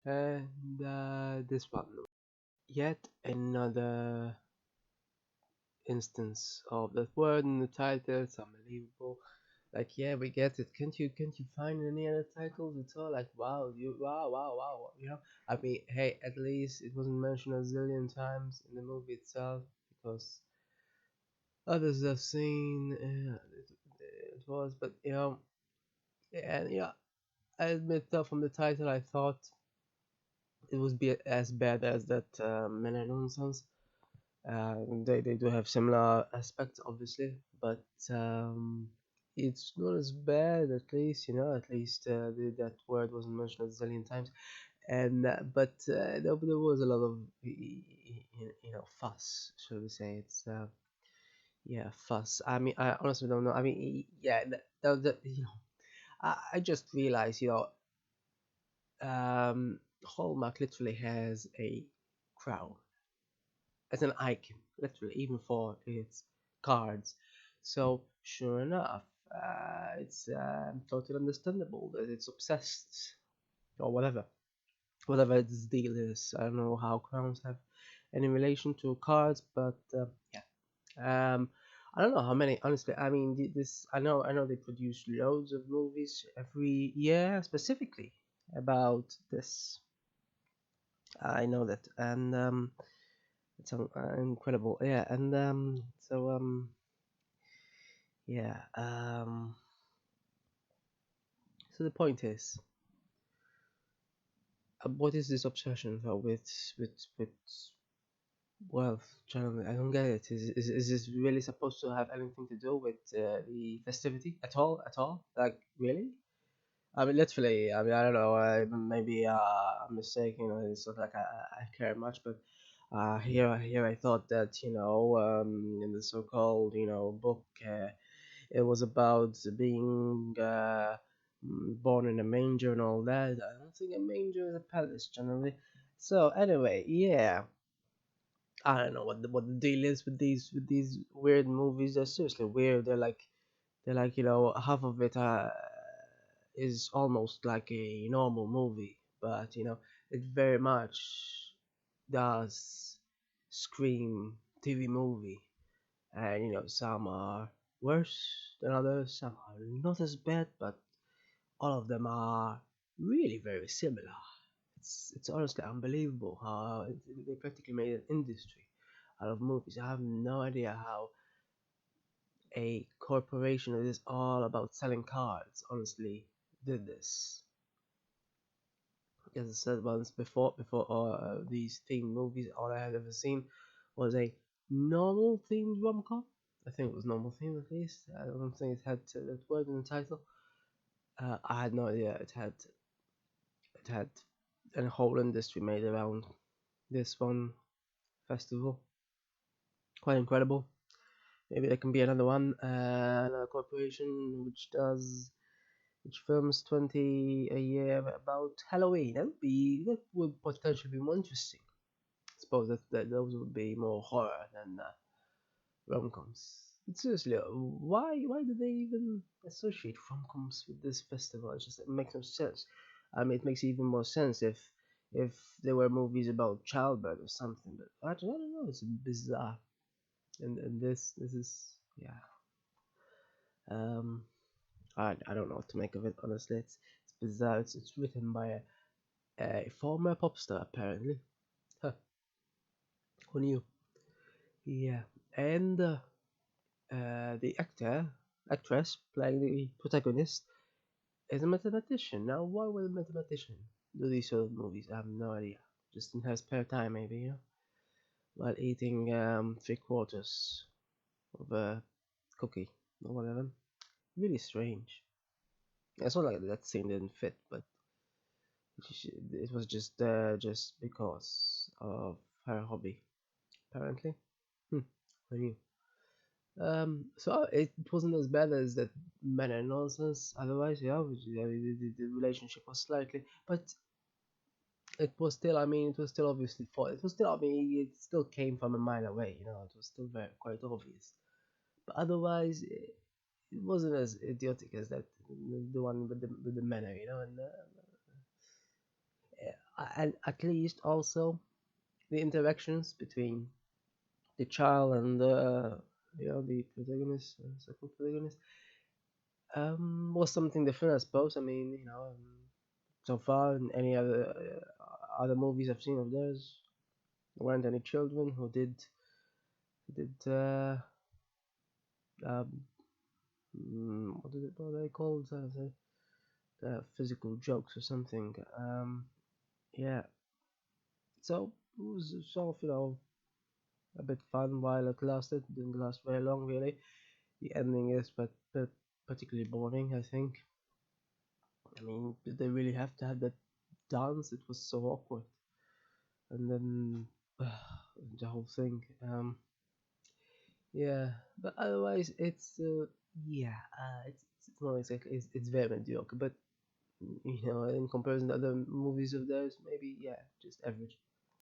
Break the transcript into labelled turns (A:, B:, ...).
A: And this one, yet another instance of that word in the title. It's unbelievable. Like, yeah, we get it. Can't you find any other titles at all? Like, wow, wow. I mean, hey, at least it wasn't mentioned a zillion times in the movie itself, because others I've seen, it was, but and I admit that from the title, I thought it would be as bad as that Men and Nonsense. They do have similar aspects, obviously, but it's not as bad. At least at least that word wasn't mentioned a zillion times. And but there was a lot of fuss, shall we say? It's yeah, fuss. I mean, I honestly don't know. I mean, yeah, I just realized, Hallmark literally has a crown as an icon, literally, even for its cards. So, sure enough, it's totally understandable that it's obsessed, or whatever its deal is. I don't know how crowns have any relation to cards, but yeah. I don't know how many. Honestly, I mean, this. I know they produce loads of movies every year, specifically about this. I know that, and it's incredible. Yeah, and yeah. So the point is, what is this obsession though with wealth? Generally, I don't get it. Is this really supposed to have anything to do with the festivity at all? At all? Like, really? I mean, literally. I mean, I don't know. Maybe I'm mistaken. Or it's not like I care much, but here I thought that in the so-called book, it was about being born in a manger and all that. I don't think a manger is a palace generally. So anyway, yeah, I don't know what the deal is with these weird movies. They're seriously weird. They're like half of it is almost like a normal movie, but it very much does scream TV movie. And some are worse than others, some are not as bad, but all of them are really very similar. It's honestly unbelievable how they practically made an industry out of movies. I have no idea how a corporation that is all about selling cards honestly did this. As I said once before these themed movies, all I had ever seen was a normal themed rom-com. I think it was normal themed at least. I don't think it had that word in the title. I had no idea it had a whole industry made around this one festival. Quite incredible. Maybe there can be another one, another corporation which films 20 a year about Halloween. That would potentially be more interesting. I suppose that those would be more horror than rom-coms. But seriously, why do they even associate rom-coms with this festival? It makes no sense. I mean, it makes even more sense if there were movies about childbirth or something. But I don't know. It's bizarre. And this is, yeah. Um, I don't know what to make of it. Honestly, it's bizarre. It's written by a former pop star apparently. Huh, who knew? Yeah, and the actress playing the protagonist is a mathematician. Now, why would a mathematician do these sort of movies? I have no idea. Just in her spare time, maybe, while eating 3/4 of a cookie or whatever. Really strange. It's not like that scene didn't fit, but it was just because of her hobby, apparently. Hmm, who knew? So it wasn't as bad as that Man and Nonsense. Otherwise, yeah, the relationship was slightly, but it was still. I mean, it was still obviously for. It was still. I mean, it still came from a mile away. It was still very quite obvious. But otherwise, it wasn't as idiotic as that the one with the manner. And and at least also the interactions between the child and the protagonist, second protagonist, was something different, I suppose. I mean, so far in any other movies I've seen of theirs, there weren't any children who did um, what are they called? Physical jokes or something. Yeah. So it was sort of, a bit fun while it lasted. Didn't last very long, really. The ending is but particularly boring, I think. I mean, did they really have to have that dance? It was so awkward. And then the whole thing. Yeah, but otherwise, it's not exactly it's very mediocre. But in comparison to other movies of theirs, maybe, yeah, just average.